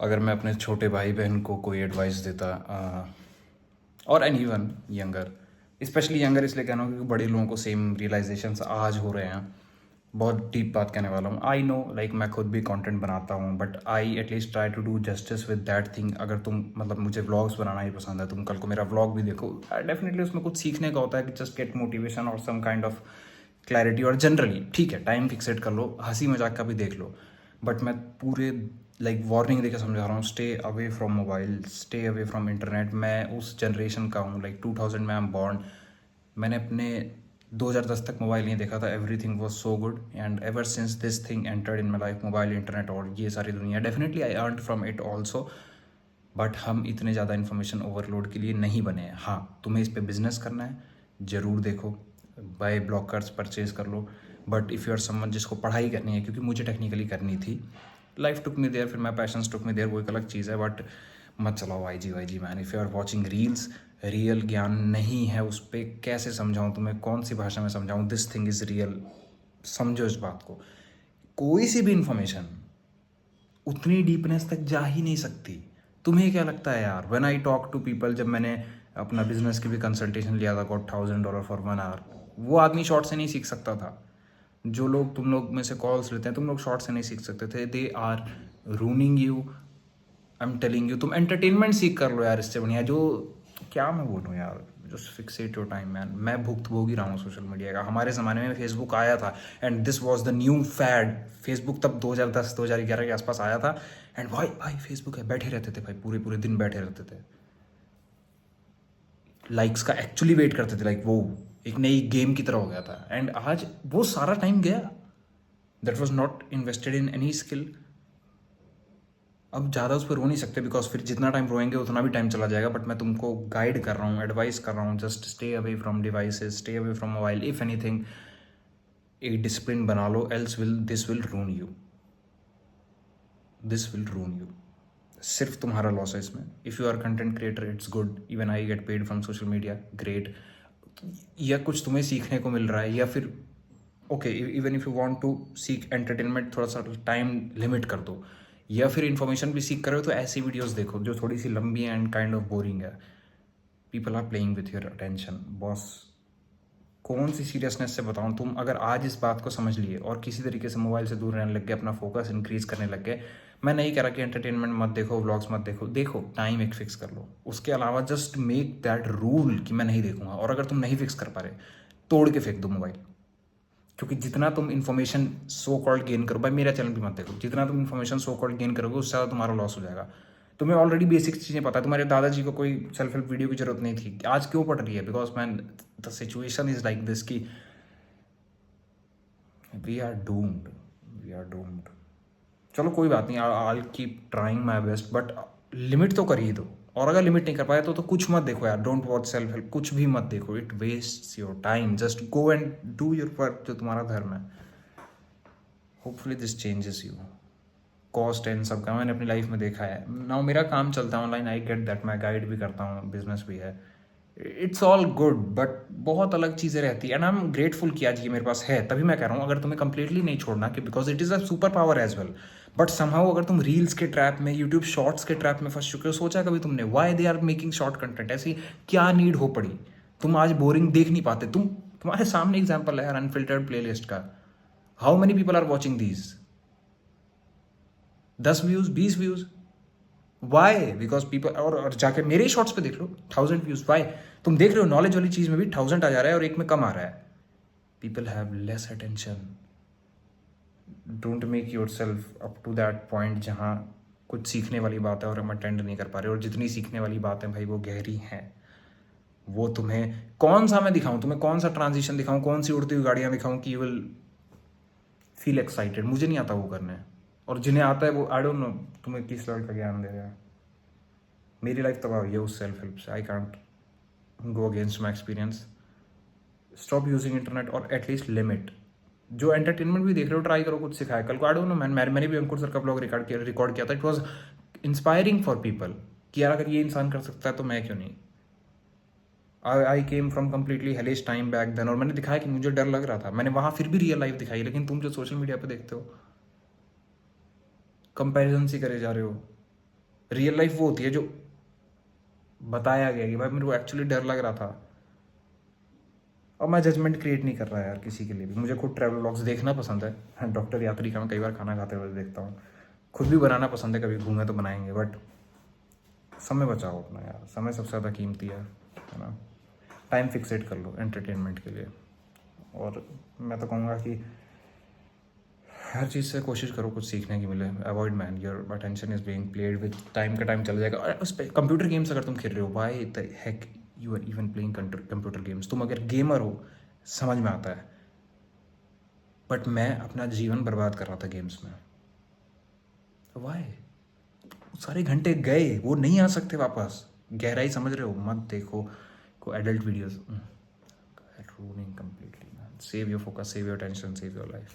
अगर मैं अपने छोटे भाई बहन को कोई एडवाइस देता और any one younger, specially younger इसलिए कहना हूँ क्योंकि बड़े लोगों को सेम रियलाइजेशंस आज हो रहे हैं। बहुत डीप बात कहने वाला हूँ। आई नो लाइक मैं खुद भी कंटेंट बनाता हूँ, but I at least try to do justice with that thing. अगर तुम मतलब मुझे व्लॉग्स बनाना ही पसंद है, तुम कल को मेरा व्लॉग भी देखो, डेफिनेटली उसमें कुछ सीखने का होता है कि जस्ट गेट मोटिवेशन और सम काइंड ऑफ क्लैरिटी। और जनरली ठीक है, टाइम फिक्सेट कर लो, हंसी मजाक का भी देख लो, बट मैं पूरे लाइक वार्निंग देकर समझा रहा हूँ। Stay away from mobile, stay away from internet. मैं उस जनरेशन का हूँ, लाइक 2000 में आई एम बॉर्न। मैंने अपने 2010 तक मोबाइल नहीं देखा था। Everything was so good and ever since this thing entered in my life, mobile, internet और ये सारी दुनिया, definitely I earn from it also. But हम इतने ज़्यादा इन्फॉर्मेशन ओवरलोड के लिए नहीं बने हैं। हाँ, तुम्हें इस पर बिजनेस करना है, ज़रूर देखो, बाय ब्लॉकर्स परचेज कर लो। But if you are someone जिसको पढ़ाई करनी है, क्योंकि मुझे टेक्निकली करनी थी, लाइफ टुक मी देयर, फिर माई पैशंस टुक मी देयर, वो एक अलग चीज़ है। बट मत चलाओ वाई जी man. If you are watching reels, real ज्ञान नहीं है उस पर, कैसे समझाऊँ तुम्हें, कौन सी भाषा में समझाऊँ? This thing is real. समझो इस बात को। कोई सी भी इंफॉर्मेशन उतनी डीपनेस तक जा ही नहीं सकती। तुम्हें क्या लगता है यार? When I talk to people, जब मैंने अपना बिजनेस की भी कंसल्टेशन लिया था, गॉट $1000 फॉर 1 आवर, वो आदमी शॉर्ट से नहीं सीख सकता था। जो लोग तुम लोग में से कॉल्स लेते हैं, तुम लोग शॉर्ट से नहीं सीख सकते थे। They are ruining you. I am telling you, तुम एंटरटेनमेंट सीख कर लो यार, इससे बढ़िया। जो क्या मैं बोलूँ यार, just Fixit your time man. मैं भुगतभोगी रहा हूँ सोशल मीडिया का। हमारे ज़माने में फेसबुक आया था and this was the new fad. Facebook तब 2010-2011 के आसपास आया था एंड भाई भाई फेसबुक है, बैठे रहते थे भाई, पूरे पूरे दिन बैठे रहते थे, लाइक्स का एक्चुअली वेट करते थे। लाइक वो एक नई गेम की तरह हो गया था। एंड आज वो सारा टाइम गया, that was not invested in any skill. अब ज़्यादा उस पर रो नहीं सकते, बिकॉज फिर जितना टाइम रोएंगे उतना भी टाइम चला जाएगा। बट मैं तुमको गाइड कर रहा हूँ, एडवाइस कर रहा हूँ, just stay away from devices, stay away from mobile. If anything, एक डिसिप्लिन बना लो, else will this will ruin you, this will ruin you. सिर्फ तुम्हारा लॉस है इसमें। If you are content creator, it's good, even I get paid from social media, great. या कुछ तुम्हें सीखने को मिल रहा है, या फिर okay, even if you want to seek entertainment, थोड़ा सा टाइम लिमिट कर दो। या फिर इन्फॉर्मेशन भी सीख कर रहे हो तो ऐसी वीडियोस देखो जो थोड़ी सी लंबी है एंड काइंड ऑफ बोरिंग है। People are playing with your attention boss. कौन सी सीरियसनेस से बताऊं? तुम अगर आज इस बात को समझ लिए और किसी तरीके से मोबाइल से दूर रहने लग गए, अपना फोकस इंक्रीज करने लग गए, मैं नहीं कह रहा कि एंटरटेनमेंट मत देखो, व्लॉग्स मत देखो, देखो, टाइम एक फिक्स कर लो। उसके अलावा जस्ट मेक दैट रूल कि मैं नहीं देखूंगा। और अगर तुम नहीं फिक्स कर पा रहे, तोड़ के फेंक दो मोबाइल। क्योंकि जितना तुम इन्फॉर्मेशन सो कॉल्ड गेन करो, भाई मेरा चैनल भी मत देखो, जितना तुम इन्फॉर्मेशन सो कॉल्ड गेन करोगे उससे ज़्यादा तुम्हारा लॉस हो जाएगा। तुम्हें ऑलरेडी बेसिक चीज़ें पता है। तुम्हारे दादाजी को कोई सेल्फ हेल्प वीडियो की जरूरत नहीं थी, आज क्यों पड़ रही है? Because man, the situation is like this कि we are doomed, we are doomed. चलो कोई बात नहीं, I keep trying my best, but limit तो कर ही दो। और अगर लिमिट नहीं कर पाए तो कुछ मत देखो यार, डोंट वॉच सेल्फ हेल्प, कुछ भी मत देखो, it waste your time. Just go and do your work, जो तुम्हारा धर्म है। Hopefully this changes you. Cost and सब का मैंने अपनी लाइफ में देखा है। नाउ मेरा काम चलता है ऑनलाइन, आई गेट दैट, मैं गाइड भी करता हूँ, बिजनेस भी है, इट्स ऑल गुड, बट बहुत अलग चीज़ें रहती है। एंड आई एम ग्रेटफुल कि आज ये मेरे पास है। तभी मैं कह रहा हूँ, अगर तुम्हें कंप्लीटली नहीं छोड़ना, कि because it is a super power as well, but somehow अगर तुम रील्स के ट्रैप में, यूट्यूब शॉर्ट्स के ट्रैप में फंस चुके हो, सोचा कभी तुमने why they are making short content? ऐसी क्या नीड हो पड़ी? तुम आज बोरिंग देख नहीं पाते? तुम्हारे सामने एग्जाम्पल है यार, अनफिल्टर्ड प्लेलिस्ट का। How many people are watching these? 10 views, 20 views. Why? Because people, और जाके मेरे ही शॉर्ट्स पे देख लो, 1000 व्यूज। वाई? तुम देख रहे हो नॉलेज वाली चीज में भी 1000 आ जा रहा है और एक में कम आ रहा है। People have less attention. Don't make yourself up to that point जहाँ कुछ सीखने वाली बात है और हम अटेंड नहीं कर पा रहे। और जितनी सीखने वाली बात है भाई, वो गहरी है। वो तुम्हें कौन सा मैं दिखाऊं? तुम्हें कौन सा ट्रांजिशन दिखाऊं? कौन सी उड़ती हुई गाड़ियां दिखाऊं कि यू विल फील एक्साइटेड? मुझे नहीं आता वो करने। और जिन्हें आता है वो, आई डोंट नो तुम्हें किस लेवल का ज्ञान दे रहा है। मेरी लाइफ तबाह हुई है उस सेल्फ हेल्प से। I can't go against my experience. Stop using internet, और एटलीस्ट लिमिट। जो एंटरटेनमेंट भी देख रहे हो, ट्राई करो, कुछ सिखाया। कल को आई डोंट नो मैंने भी अंकुर सर का ब्लॉग रिकॉर्ड किया था। It was inspiring for people कि यार अगर ये इंसान कर सकता है तो मैं क्यों नहीं। I came from completely hellish time back then, और मैंने दिखाया कि मुझे डर लग रहा था। मैंने वहाँ फिर भी रियल लाइफ दिखाई। लेकिन तुम जो सोशल मीडिया पे देखते हो, कंपैरिजन सी करे जा रहे हो। रियल लाइफ वो होती है जो बताया गया कि भाई मेरे को एक्चुअली डर लग रहा था। और मैं जजमेंट क्रिएट नहीं कर रहा यार किसी के लिए भी। मुझे खुद ट्रैवल व्लॉग्स देखना पसंद है, डॉक्टर यात्री का मैं कई बार खाना खाते हुए देखता हूँ। खुद भी बनाना पसंद है, कभी घूमे तो बनाएंगे, बट समय बचाओ अपना यार, समय सबसे ज़्यादा कीमती है ना। टाइम फिक्सेट कर लो एंटरटेनमेंट के लिए। और मैं तो कहूँगा कि हर चीज़ से कोशिश करो कुछ सीखने की मिले। Avoid man, your attention is being played with time का टाइम चला जाएगा। और उस पर कंप्यूटर गेम्स अगर तुम खेल रहे हो, why the heck you are even playing computer games. तुम अगर गेमर हो समझ में आता है, बट मैं अपना जीवन बर्बाद कर रहा था गेम्स में। व्हाई? सारे घंटे गए, वो नहीं आ सकते वापस। गहराई समझ रहे हो? मत देखो को adult videos. Ruining completely man. Save your focus, save your tension, save your life.